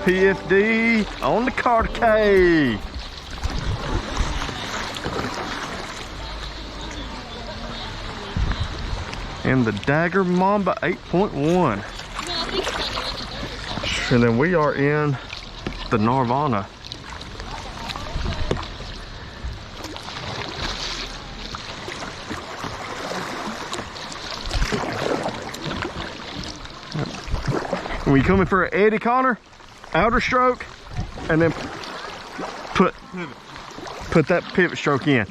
PFD on the Cartecay. And the Dagger Mamba 8.1. And then we are in the Gnarvana. When you come in for an eddy, Connor, outer stroke, and then put that pivot stroke in.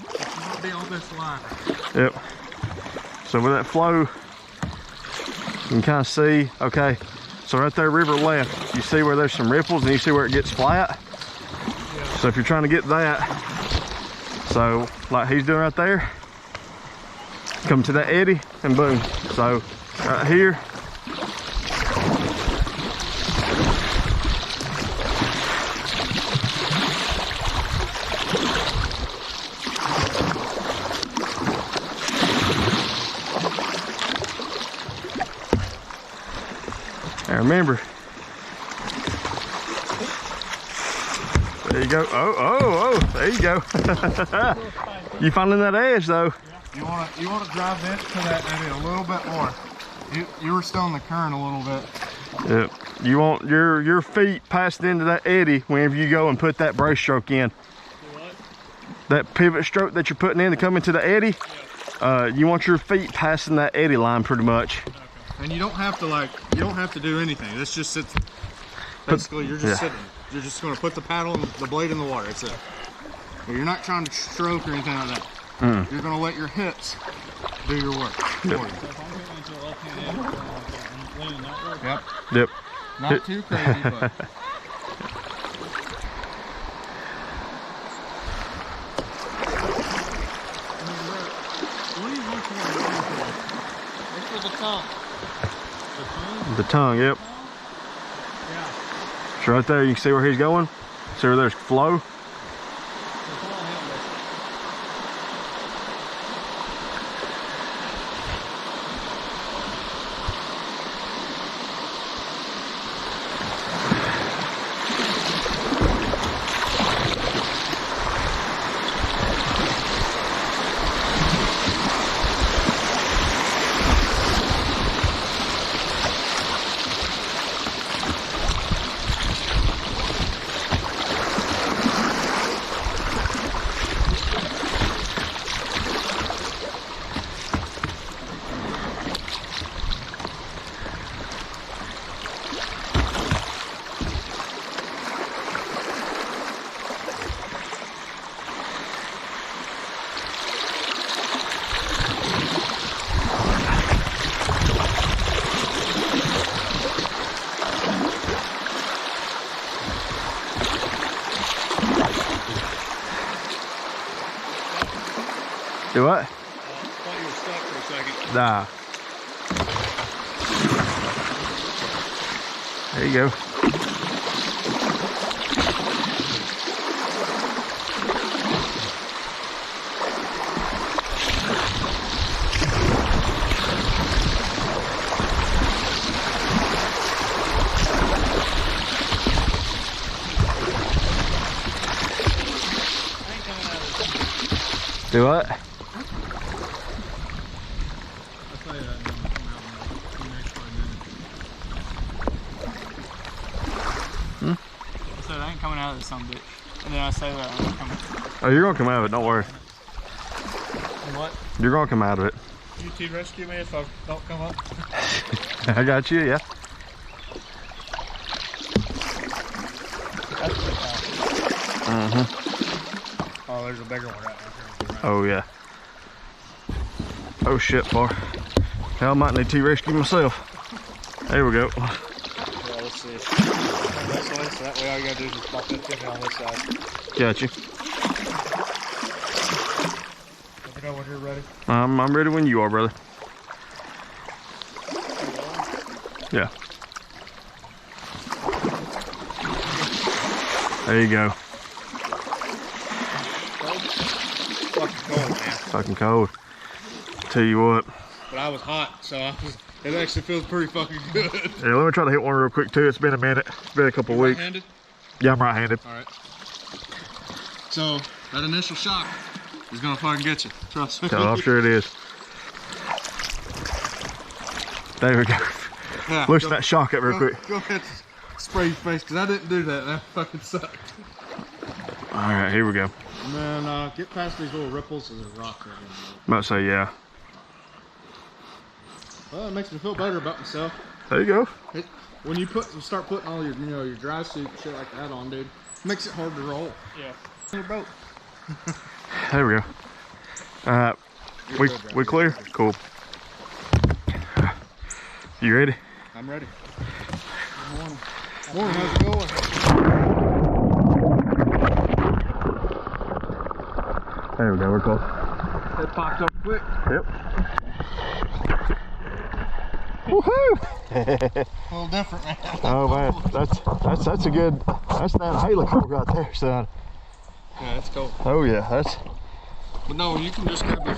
Be on this line. Yep. So with that flow, you can kind of see, okay, so right there, river left, you see where there's some ripples and you see where it gets flat? Yeah. So if you're trying to get that, so like he's doing right there, come to that eddy and boom. So right here, and remember, there you go. Oh, there you go. You finding that edge though? Yeah. You want to drive this to that eddy a little bit more. You were still in the current a little bit. Yep. You want your feet passed into that eddy whenever you go and put that brace stroke in. What? That pivot stroke that you're putting in to come into the eddy. Yeah. You want your feet passing that eddy line pretty much. Okay. And you don't have to do anything. This just sits. Basically, you're just sitting. You're just going to put the paddle and the blade in the water. That's it. You're not trying to stroke or anything like that. You're going to let your hips do your work. Yep. Yep. Yep. Not too crazy, but. The tongue, yep. Yeah. So right there, you can see where he's going. See where there's flow. Do what? I thought you were stuck for a second. Nah. There you go. Do what? I ain't coming out of this some bitch. And then I say that I'm coming. Oh, you're gonna come out of it, don't worry. What? You're gonna come out of it. You two rescue me if I don't come up? I got you, yeah. That's pretty fast. Oh, there's a bigger one right there. Oh yeah. Oh shit, bar. Hell, I might need to rescue myself. There we go. Yeah, let's see. This way, so that way all you gotta do is just pop that chicken on this side. Got you. Let me know when you're ready. I'm ready when you are, brother. Yeah. There you go. Fucking cold, man. Fucking cold. Tell you what. But I was hot, so I was It actually feels pretty fucking good. Yeah, let me try to hit one real quick too. It's been a minute. It's been a couple You weeks. right-handed? Yeah, I'm right-handed. All right. So that initial shock is gonna fucking get you. Trust me. Oh, I'm sure it is. There we go. Yeah, Loosen that shock up real quick. Go ahead, spray your face, because I didn't do that. That fucking sucked. All right, here we go. And then get past these little ripples and there's rocks right here. I'm about to say, yeah. Well, it makes me feel better about myself. There you go. When you start putting all your, your dry suit and shit like that on, dude, it makes it hard to roll. Yeah. Your boat. There we go. We clear? Cool. You ready? I'm ready. Good morning. Morning, how's it going? There we go, we're close. It popped up quick. Yep. Woohoo! A little different, man. Oh man, that's a good, that's that helical right there, son. Yeah, that's cool. Oh yeah, that's. But no, you can just grab the,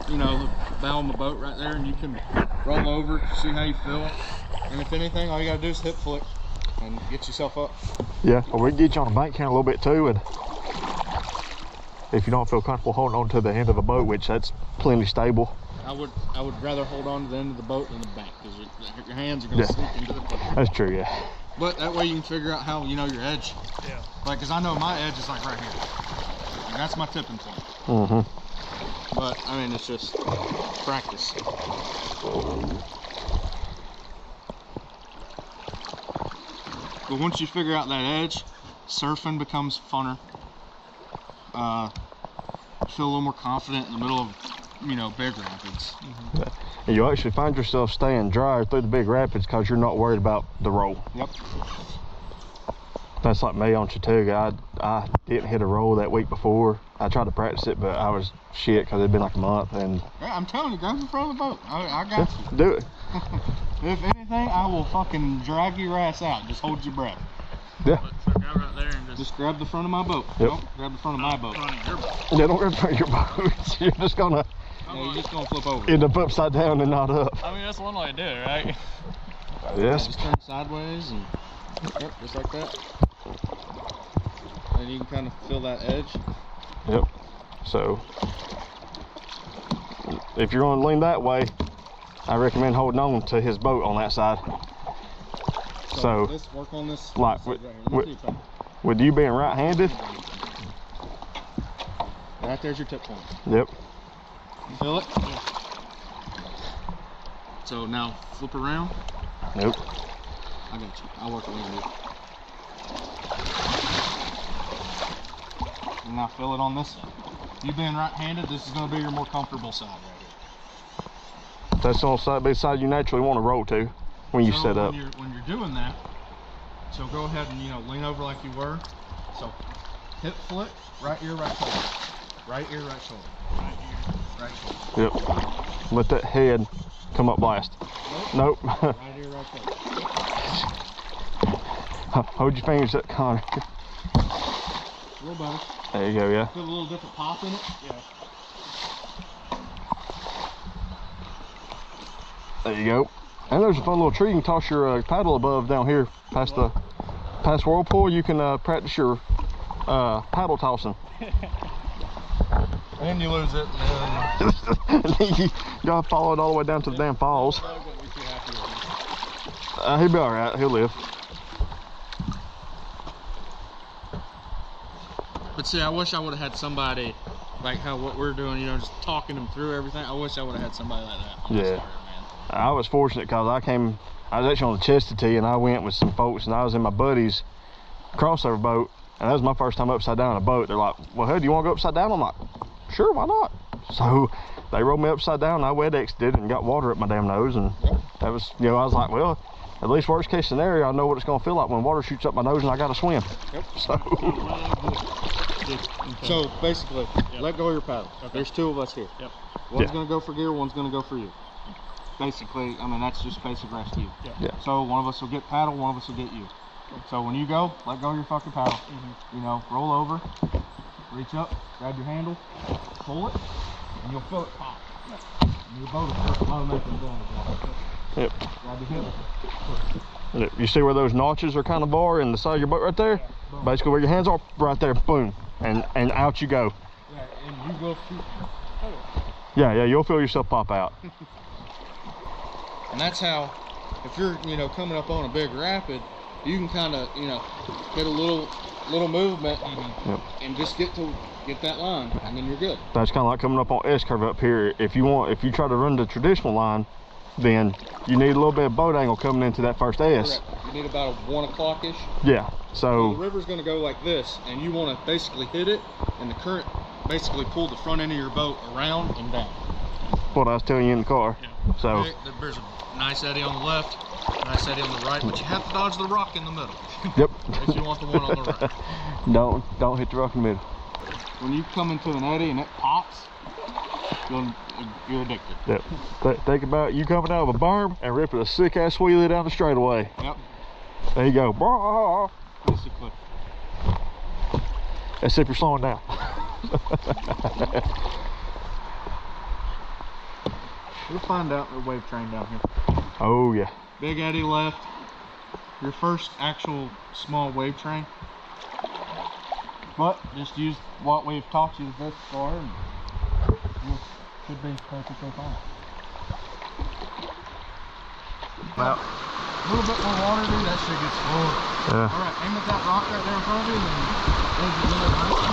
the bow on the boat right there, and you can roll over, see how you feel. And if anything, all you gotta do is hip flick and get yourself up. Yeah, or we can get you on a bank here a little bit too, and if you don't feel comfortable holding on to the end of a boat, which that's plenty stable. I would rather hold on to the end of the boat than the bank, because your hands are gonna sneak into the boat. That's true, yeah. But that way you can figure out how your edge. Yeah. Like, cause I know my edge is like right here. And that's my tipping point. Mm-hmm. But I mean, it's just practice. But once you figure out that edge, surfing becomes funner. You feel a little more confident in the middle of, big rapids. Mm-hmm. And you actually find yourself staying dry through the big rapids because you're not worried about the roll. Yep. That's like me on Chattooga. I didn't hit a roll that week before. I tried to practice it, but I was shit because it'd been like a month. And yeah, I'm telling you, go in front of the boat. I got you. Do it. If anything, I will fucking drag your ass out. Just hold your breath. Yeah. So go right there and just grab the front of my boat. Yep. Nope, grab the front of my boat. Yeah, don't grab the front of your boat. You're just gonna. Yeah, you're just gonna flip over. End up upside down and not up. I mean, that's one way to do it, right? Yes. Yeah, just turn sideways and yep, just like that. And you can kind of feel that edge. Yep. So if you're going to lean that way, I recommend holding on to his boat on that side. So let's work on this. Like right here. with you being right-handed. Right there's your tip point. Yep. You feel it? Yeah. So now flip around. Nope. I got you. I'll work around you. And now feel it on this side. You being right-handed, this is going to be your more comfortable side right here. That's on the side you naturally want to roll to when you set up. When you're doing that, so go ahead and lean over like you were. So hip flick, right ear, right shoulder. Right ear, right shoulder. Right ear, right shoulder. Yep. Let that head come up blast. Nope. Right ear, right shoulder. Hold your fingers up, Connor. A little better. There you go, yeah. Put a little different pop in it. Yeah. There you go. And there's a fun little tree you can toss your paddle above down here past whirlpool. You can practice your paddle tossing. And you lose it. And then you gotta follow it all the way down to the damn falls. He'll be all right. He'll live. But see, I wish I would have had somebody like what we're doing, just talking them through everything. I wish I would have had somebody like that. Yeah. Start, man. I was fortunate because I was actually on the Chestatee and I went with some folks and I was in my buddy's crossover boat and that was my first time upside down in a boat. They're like, well, hey, do you want to go upside down? I'm like, sure, why not? So they rolled me upside down and I wet-exed it and got water up my damn nose and that was, I was like, well, at least worst case scenario, I know what it's going to feel like when water shoots up my nose and I got to swim. Yep. So basically, let go of your paddle. Okay. There's two of us here. Yep. One's going to go for gear, one's going to go for you. Basically, I mean, that's just basic rescue. Yeah. So one of us will get paddle, one of us will get you. So when you go, let go of your fucking paddle. Roll over, reach up, grab your handle, pull it, and you'll feel it pop. And your boat will start momentum going. Yep. Grab your heel. Yep. You see where those notches are kind of are in the side of your boat right there? Yeah, Basically where your hands are, right there, boom. And out you go. Yeah, and you will shoot. Yeah, you'll feel yourself pop out. And that's how, if you're, coming up on a big rapid, you can kind of, get a little movement Yep. and just get that line, and then you're good. That's kind of like coming up on S curve up here. If you try to run the traditional line, then you need a little bit of boat angle coming into that first S. Correct. You need about a 1 o'clock-ish. Yeah. So the river's going to go like this, and you want to basically hit it, and the current basically pull the front end of your boat around and down. What I was telling you in the car. Yeah. So there's a nice eddy on the left, nice eddy on the right, but you have to dodge the rock in the middle. Yep. If you want the one on the right. Don't hit the rock in the middle. When you come into an eddy and it pops, you're addicted. Yep. Think about you coming out of a berm and ripping a sick ass wheelie down the straightaway. Yep. There you go. Basically. That's if you're slowing down. You'll find out the wave train down here. Oh yeah. Big eddy left. Your first actual small wave train. But just use what we've taught you this far and you should be perfectly fine. Well, a little bit more water, dude, that shit gets full. Yeah. Alright, aim at that rock right there in front of you and there's your little right.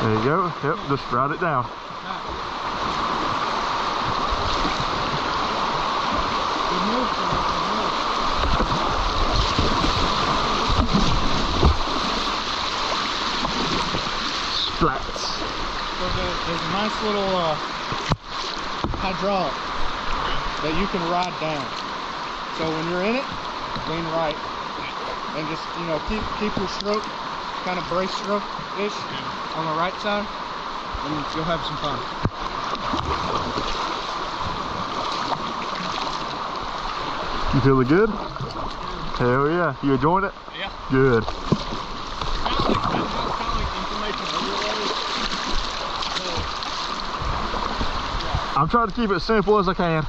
There you go. Yep, just write it down. Good move, Splats. So there's a nice little hydraulic that you can ride down. So when you're in it, lean right. And just, keep your stroke, kind of brace stroke-ish on the right side, and you'll have some fun. You feeling good? Hell yeah. You enjoying it? Yeah. Good. I'm trying to keep it simple as I can.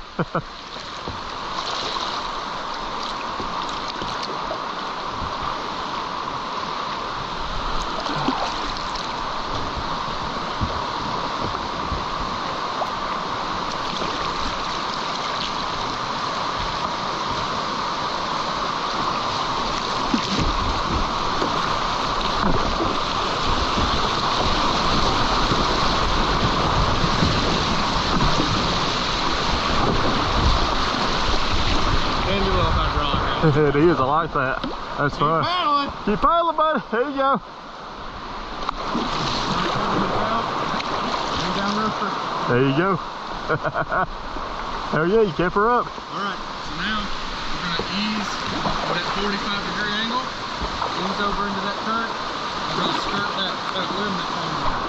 It is, I like that. That's fun. Paddling. Keep paddling, buddy. There you go. There you go. Hell yeah, you kept her up. Alright, so now we're going to ease at that 45-degree angle, ease over into that current, and we're going to skirt that limb that comes out.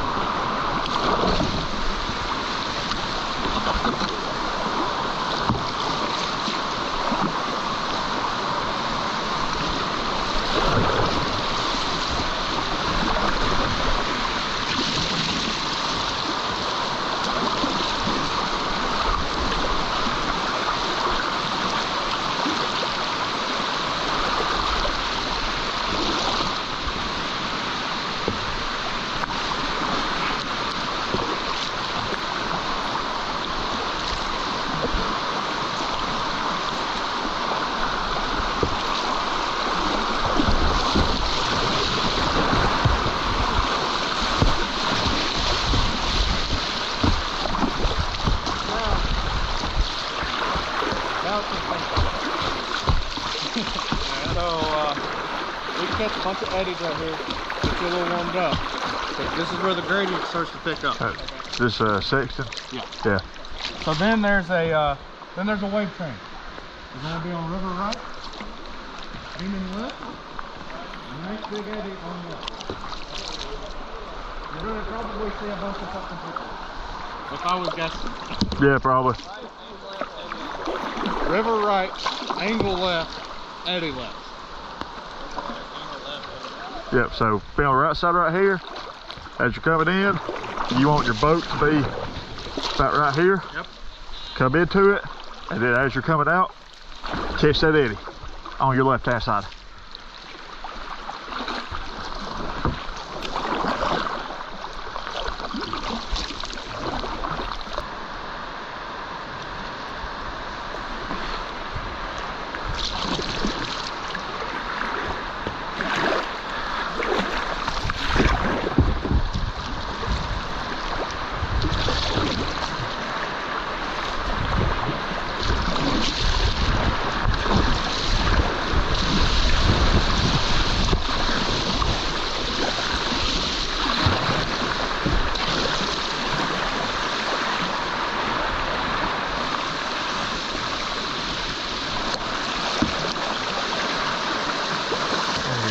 Catch a bunch of eddies right here, get you a little warmed up. So this is where the gradient starts to pick up. This section? Yeah. Yeah. So then there's a wave train. We're going to be on river right, leaning left, a nice big eddy on the left. You're going to probably see a bunch of fucking people. If I was guessing. Yeah, probably. River right, angle left, eddy left. Yep, so be on the right side right here. As you're coming in, you want your boat to be About right here. Yep. Come into it, and then as you're coming out, catch that eddy on your left-hand side.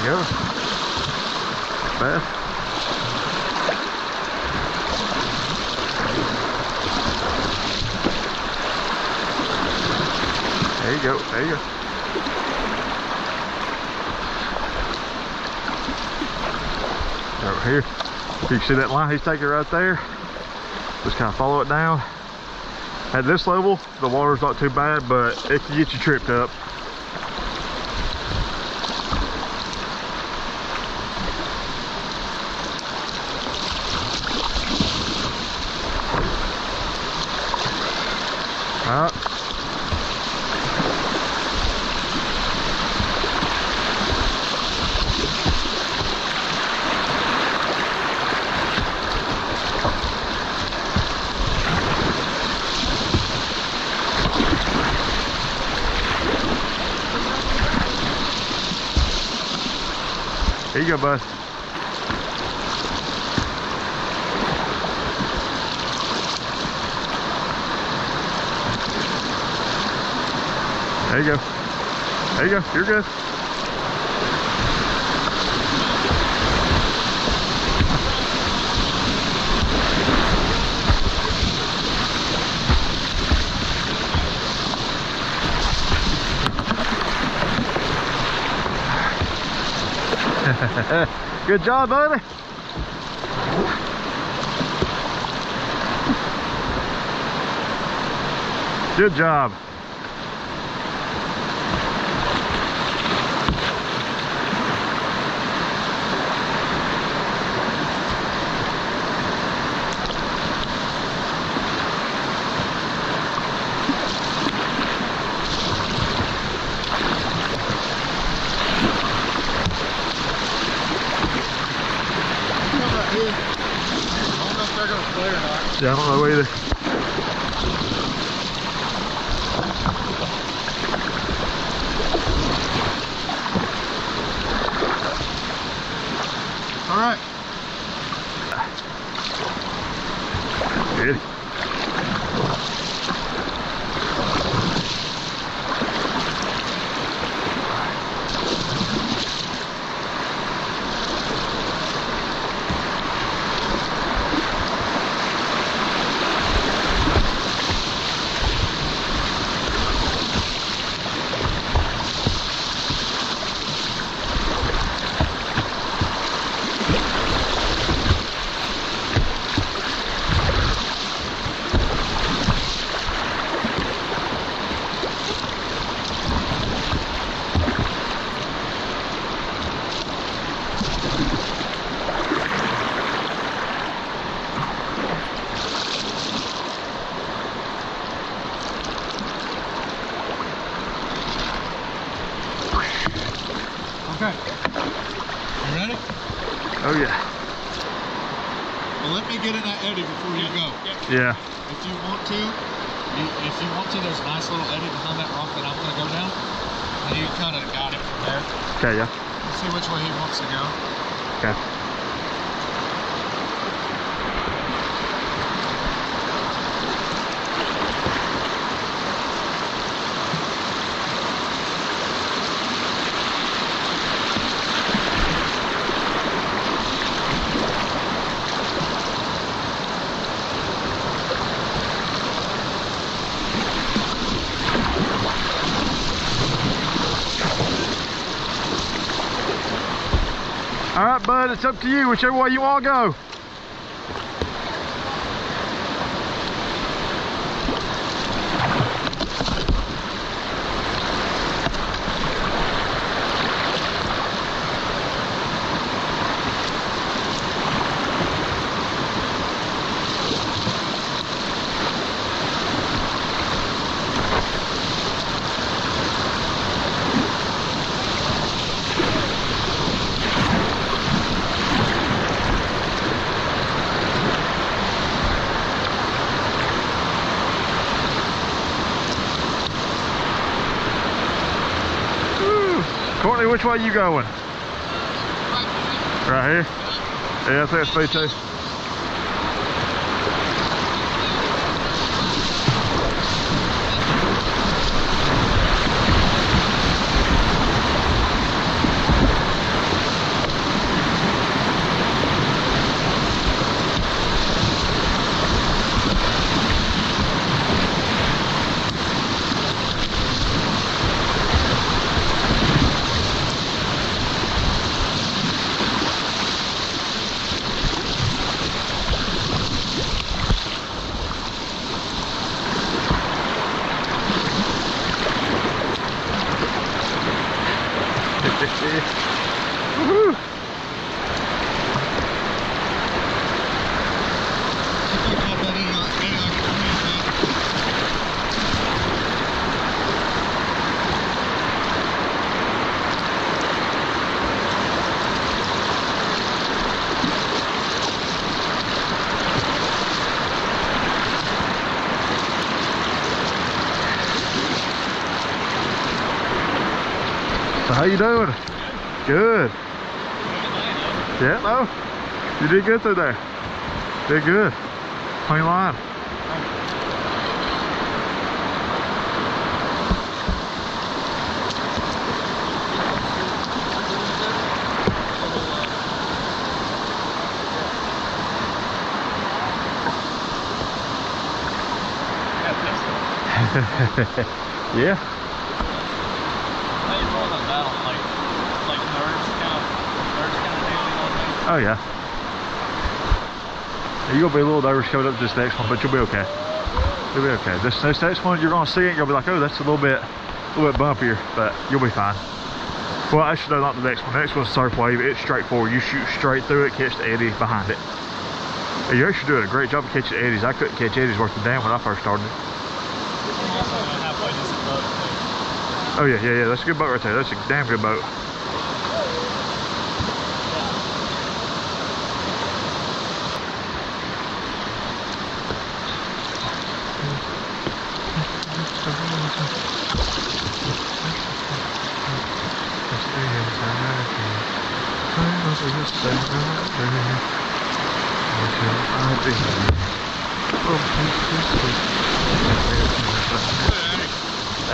Go. Bad. There you go. There you go. Over here. You can see that line he's taking right there. Just kind of follow it down. At this level, the water's not too bad, but it can get you tripped up. Alright. Here you go, bud. There you go. There you go. You're good. Good job, buddy. Good job. Yeah, I don't know either. All right. Good. Okay. You ready? Oh yeah. Well, let me get in that eddy before you go. Yeah. If you want to, there's a nice little eddy behind that rock that I'm going to go down. And you kind of got it from there. Okay, yeah. Let's see which way he wants to go. Okay. All right, bud, it's up to you, whichever way you want to go. Tony, which way you going? Right here? Yeah, I think it's me too. Woohoo! So how you doing? Good. Yeah, no. You did good through there. Did good. Clean line. Yeah. Oh yeah. You're gonna be a little nervous coming up to this next one, but you'll be okay. You'll be okay. This next one, you're gonna see it, you'll be like, oh, that's a little bit bumpier, but you'll be fine. Well, actually, no, not the next one. The next one's surf wave. It's straightforward. You shoot straight through it, catch the eddy behind it. And you're actually doing a great job of catching eddies. I couldn't catch eddies worth a damn when I first started. Oh yeah, yeah, yeah. That's a good boat right there. That's a damn good boat.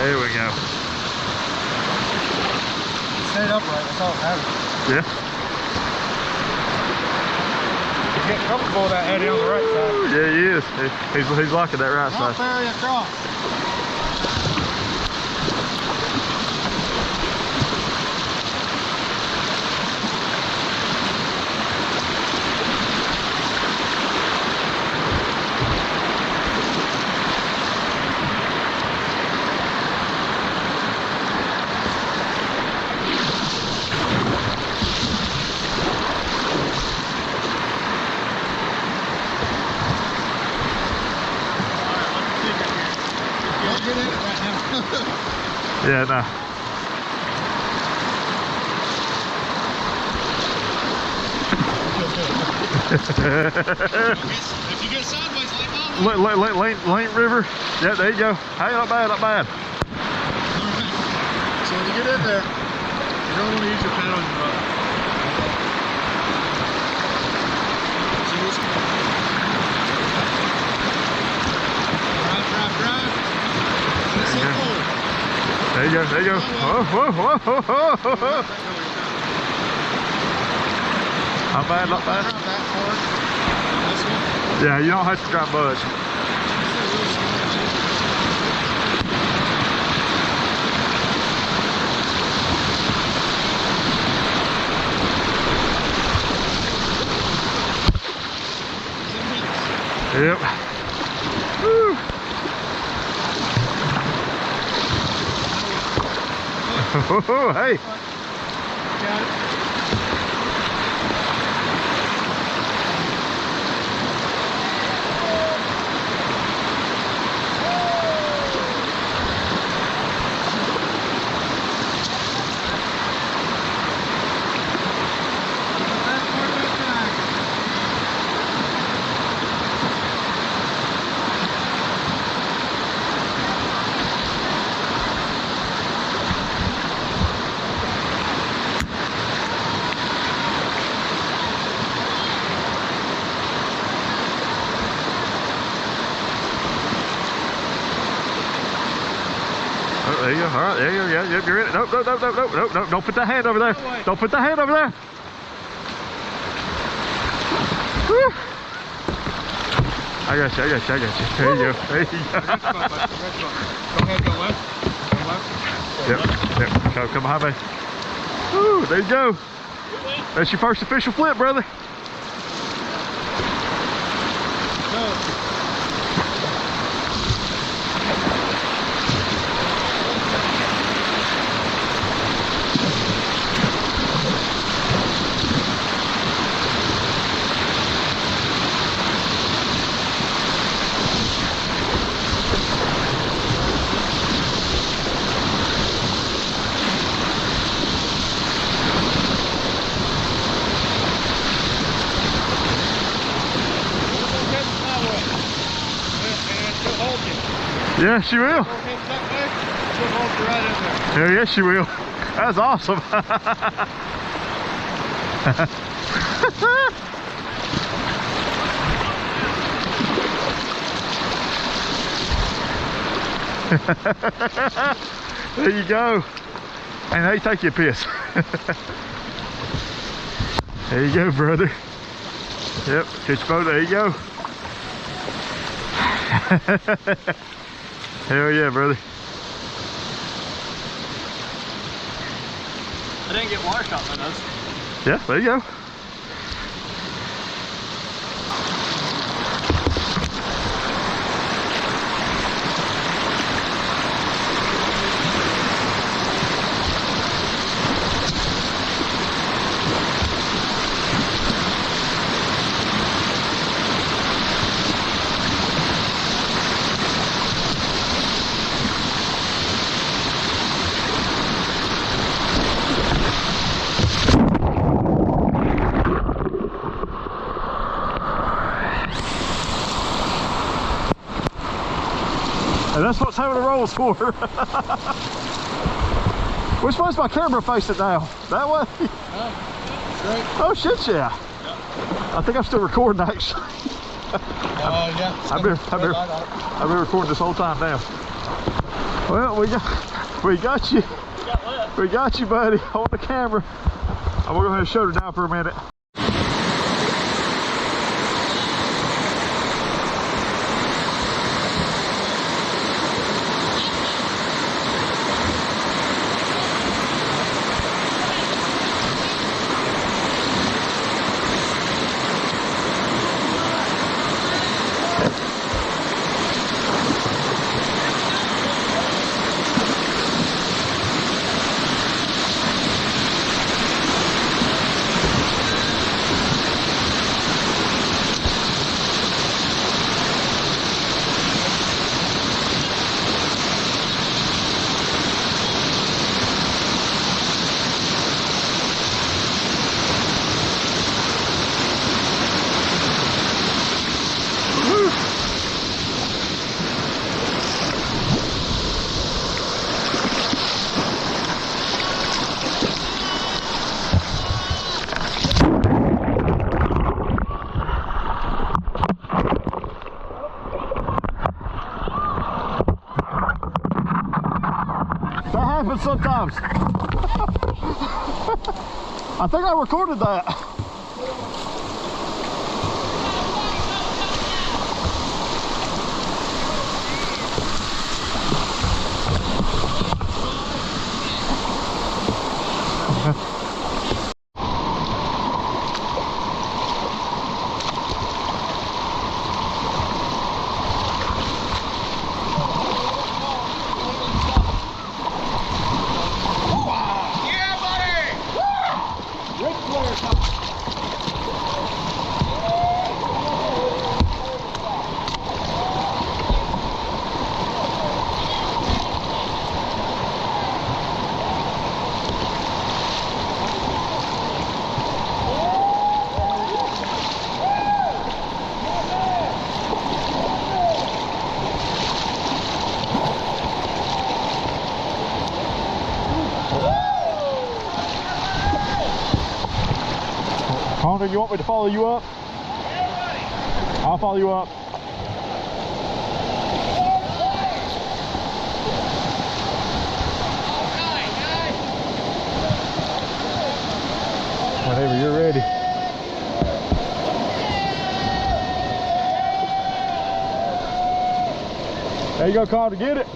There we go. Stayed upright, that's all that matters. Yeah. He's getting comfortable with that eddy on the right side. Yeah, he is. He's liking that right Not side. ferry across. Yeah, no. If you get sideways, Lane River. Yeah, there you go. Hey, not bad, not bad. So when you get in there, you don't want to use your paddle in your boat. Drive. There you go, there you go. Whoa, whoa, whoa, whoa, whoa, whoa. Not bad, not bad. Yeah, you don't have to drop much. Yep. Woo. Oh, hey. Got it. There you go. All right, there you go. Yeah, yep, you're in it. Nope, nope, nope, nope, nope, nope, nope. Don't put that hand over there. Don't put the hand over there. Woo. I got you, I got you, I got you. There you go. There you go. Go ahead, go left. Go left. Yep, yep. Come behind me. Woo, there you go. That's your first official flip, brother. Yeah, she will. Hell yes, she will. That's awesome. There you go. And hey, take your piss. There you go, brother. Yep, catch your boat. There you go. Hell yeah, brother. I didn't get water shot by those. Yeah, there you go. And that's what having a roll's for. Which way's my camera facing now? That way? Straight. Oh shit, yeah. I think I'm still recording actually. Yeah. I've been recording this whole time now. Well, we got you. We got you, buddy, on the camera. I'm gonna go ahead and shut her down for a minute. Sometimes. I think I recorded that. Hunter, you want me to follow you up? I'll follow you up. ready. There you go, Carl, to get it.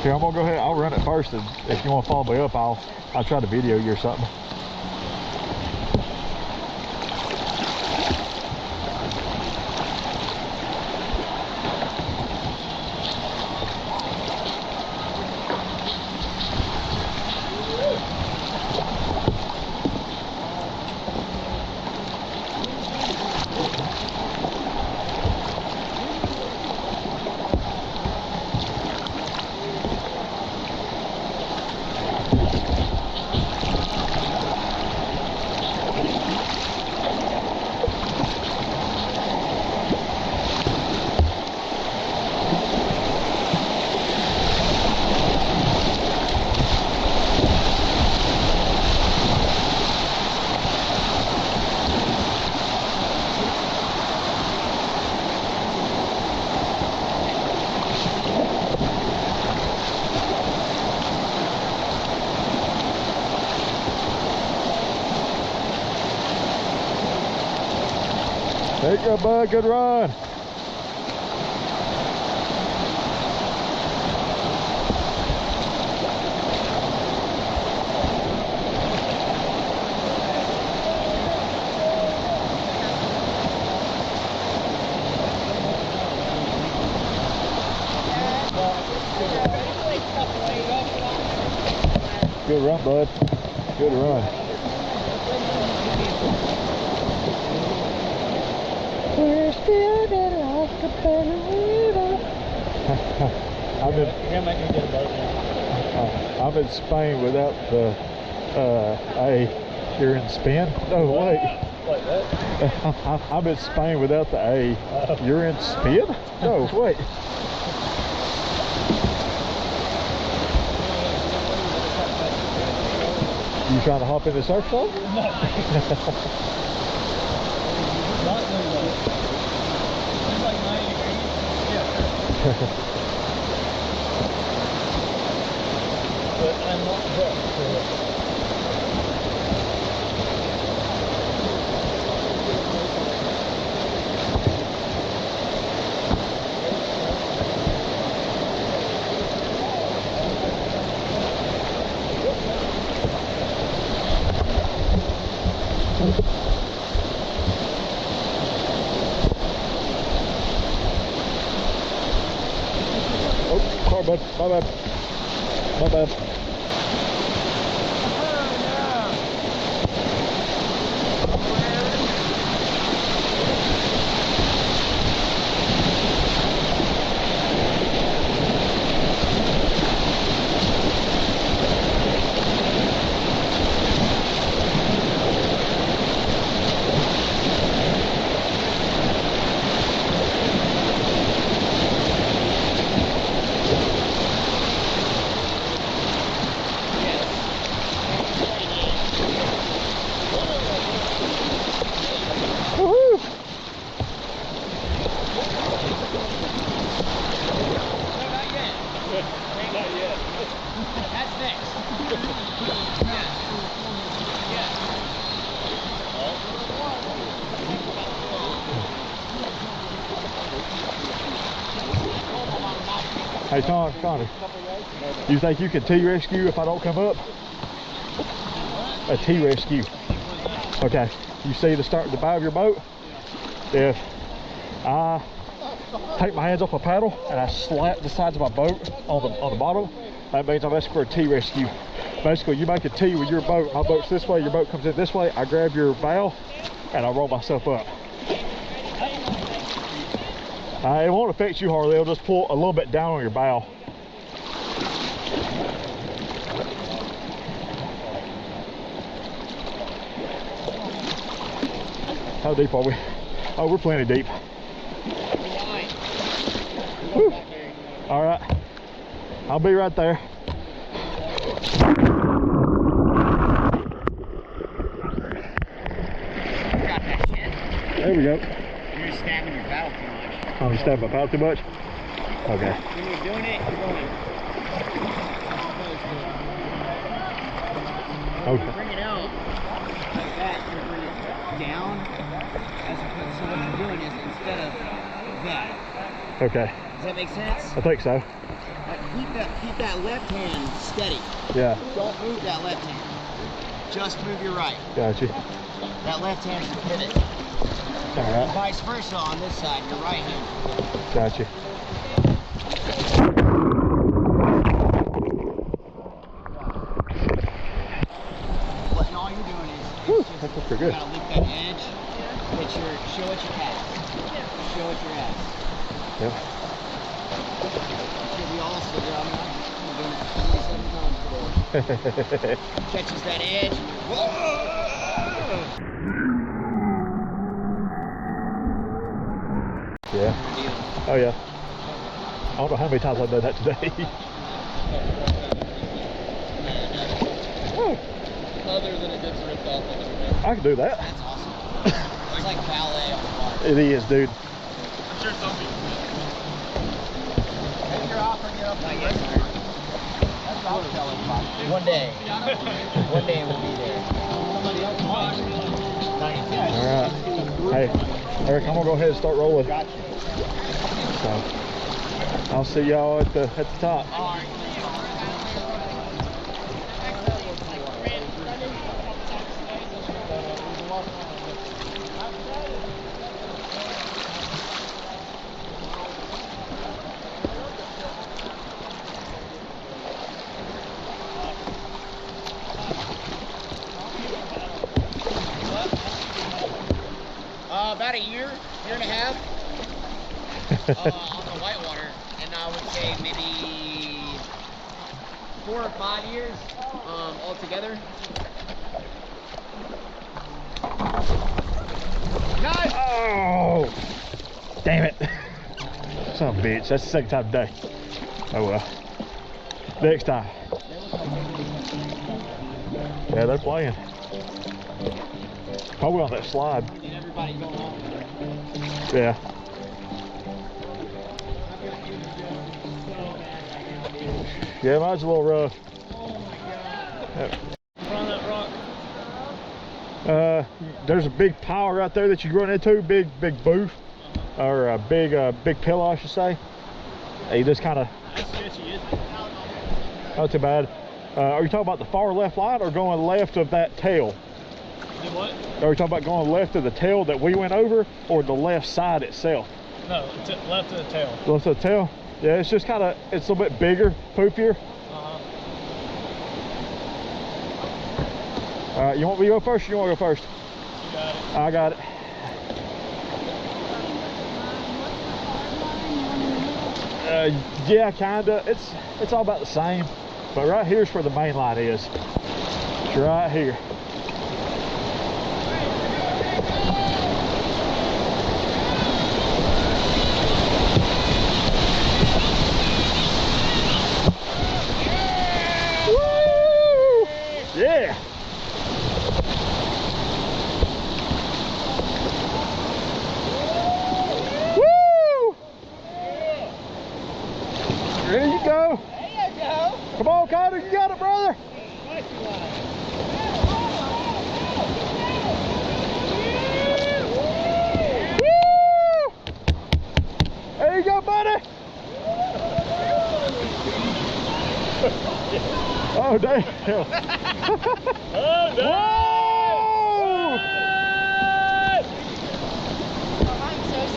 Here, I'm gonna go ahead. I'll run it first, and if you want to follow me up, I'll try to video you or something. There you go, bud. Good run. Good run, bud. Good run. We're still in like a I'm in Spain without the A. You're in Spain? No, wait. Like that? I'm in Spain without the A. You're in Spain? No, wait. You trying to hop in the surf club? No. Not really low. It's like 90 degrees. Yeah. But I'm not drunk for it. Bud. My bad. My bad. Hey, Connor, you think you can T-rescue if I don't come up? A T-rescue. Okay, you see the bow of your boat? If I take my hands off a paddle and I slap the sides of my boat on the bottom, that means I'm asking for a T-rescue. Basically, you make a T with your boat. My boat's this way, your boat comes in this way. I grab your bow and I roll myself up. It won't affect you hardly. It'll just pull a little bit down on your bow. How deep are we? Oh, we're plenty deep. Whew. All right, I'll be right there. Got that shit. There we go. You're just stabbing your paddle too much. Oh, you stabbed my paddle too much? Okay. When you're doing it, you're going. Okay. Bring it out like that. You're bringing it down. As opposed, so what you're doing is instead of that. Okay. Does that make sense? I think so. Keep that left hand steady. Yeah. Don't move that left hand. Just move your right. Gotcha. That left hand's the pivot. All right. Vice versa on this side, your right hand. Gotcha. And all you're doing is That looks pretty good. you gotta lift that edge. Show it your cast. Show it your ass. Yep. Should be all still there. I'm doing it 27 times today. Catches that edge. Whoa! Yeah. Oh yeah. I don't know how many times I've done that today. Oh, Other than it gets ripped off like a I can do that. That's awesome. It's like ballet on the water. It is, dude. I'm sure some people do. Take your offer and get up like it. That's what I was telling you. One day. One day we'll be there. All right. Hey, Eric, I'm gonna go ahead and start rolling. Gotcha. So, I'll see y'all at the top. All right. About a year and a half on the whitewater, and I would say maybe 4 or 5 years altogether. Nice! Oh, damn it. Son of a bitch, that's the second time today. Oh well. Next time. Yeah, they're playing. Probably on that slide. Everybody going on. Yeah. Yeah, mine's a little rough. Oh my god. Find that rock. There's a big pile right there that you run into, big booth, or a big pillow, I should say. You just kind of. How sketchy is it? Not too bad. Are you talking about the far left line or going left of that tail? The what? Are you talking about going left of the tail that we went over, or the left side itself? No, left of the tail. Left of the tail? Yeah, it's just kind of, it's a little bit bigger, poopier. All right, you want me to go first or you want to go first? You got it. I got it. Yeah, kinda. It's all about the same. But right here's where the main line is. It's right here. Woo! Yeah. Woo! There you go. There you go. Come on, Carter, you got it, brother. brother. Woo! There you go, buddy. Oh, damn. Oh, no.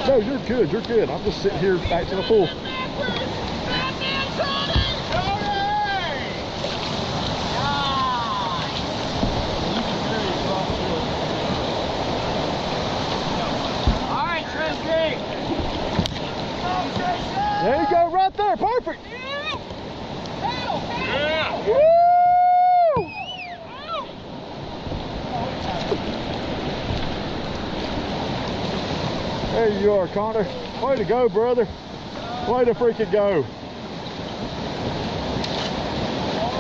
No, you're good, you're good. I'm just sitting here back to the pool. There you go, right there, perfect. Yeah. Woo! There you are, Connor. Way to go, brother. Way to freaking go.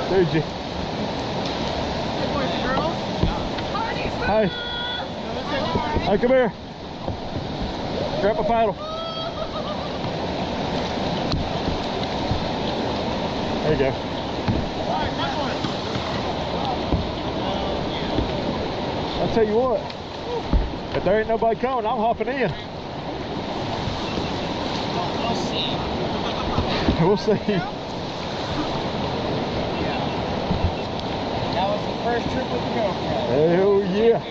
Did you? Hey. Hey, come here. Grab my paddle. There you go. I'll tell you what, if there ain't nobody coming, I'm hopping in. We'll see. That was the first trip with the GoPro. Hell yeah.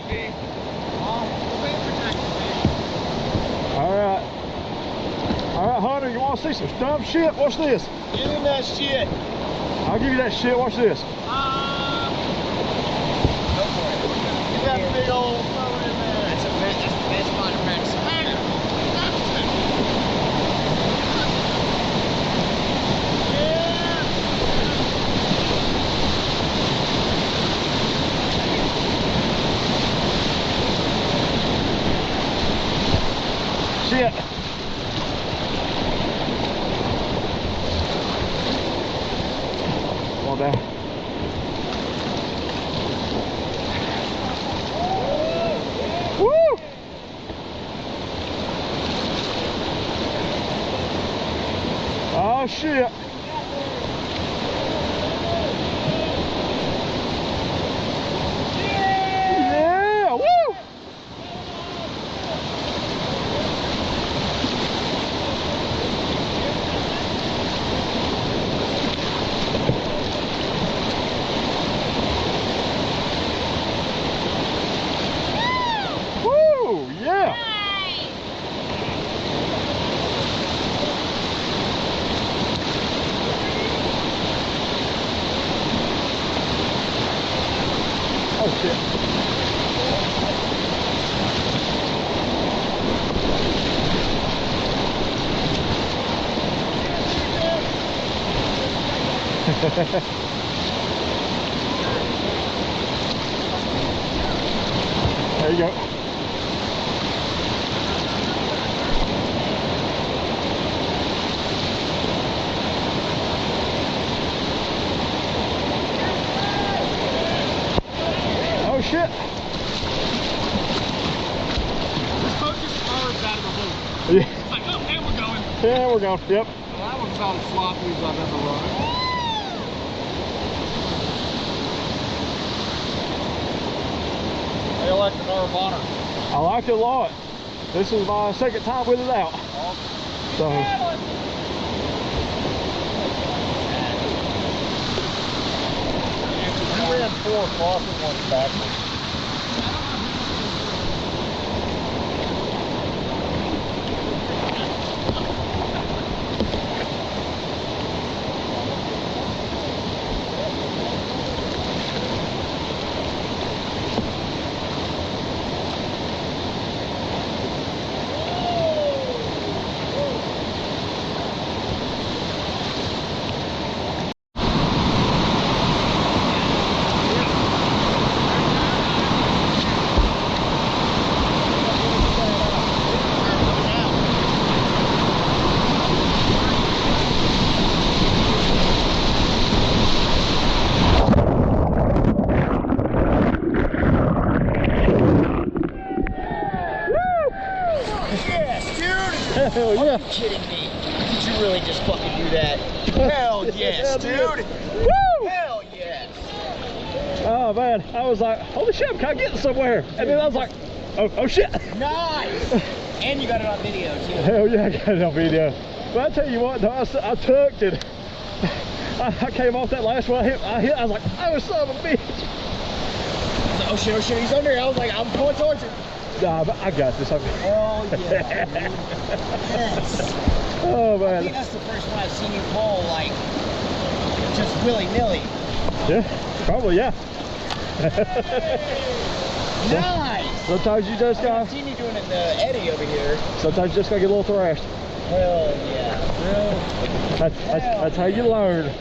Alright. Alright, Hunter, you want to see some dumb shit? Watch this. Give him that shit. I'll give you that shit. Watch this. Go for it. Get that big old phone in there. That's the best spot to practice. Shit. Come on down. Woo! Oh shit. Yeah, woo! Woo! Yeah! Oh shit. There you go. Oh shit. Just focus arms out of the boat. Yeah, It's like, oh, and we're going. yeah, we're going. Yep. Well, that one's about as sloppy as I've ever run. How you like the Gnarvana? I liked it a lot. This is my second time with it out. So You ran 4 across and 1 backwards. hell yeah. Are you kidding me? Did you really just fucking do that? Hell yes, dude. Woo! Hell yes. Oh man, I was like, holy shit, I'm kind of getting somewhere. And then I was like, oh shit. Nice! And you got it on video too. Hell yeah, I got it on video. But I tell you what, though, I tucked it. I came off that last one. I hit. I was like, oh son of a bitch. Oh shit, he's under here. I was like, I'm going towards him. Nah, but I got this. Oh yeah. Yes. Oh I man. think that's the first time I've seen you pull like just willy-nilly. Yeah, probably yeah. Nice. Sometimes you just I've gotta. seen you doing it in the eddy over here. Sometimes you just gotta get a little thrashed. Hell yeah. That's how you learn.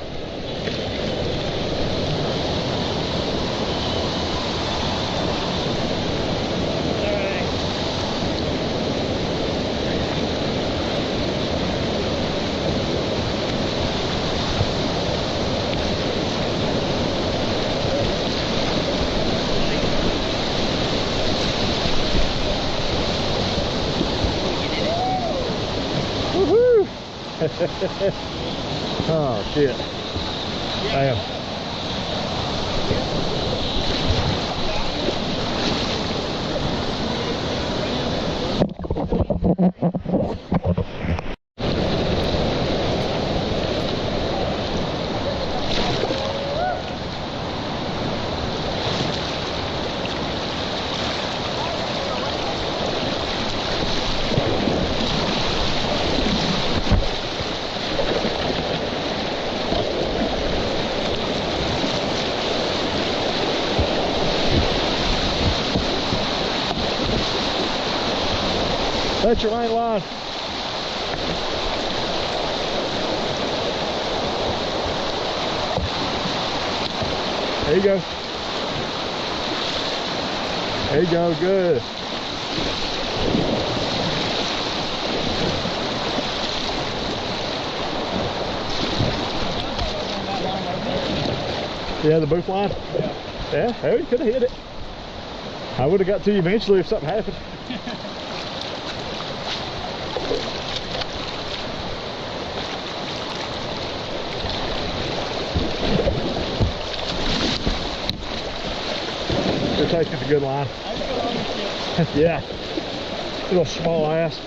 Woohoo! Oh shit. Damn. That's your main line. There you go. There you go, good. Yeah, the booth line? Yeah, hell, you could have hit it. I would have got to you eventually if something happened. You're taking a good line. Yeah. Little small ass.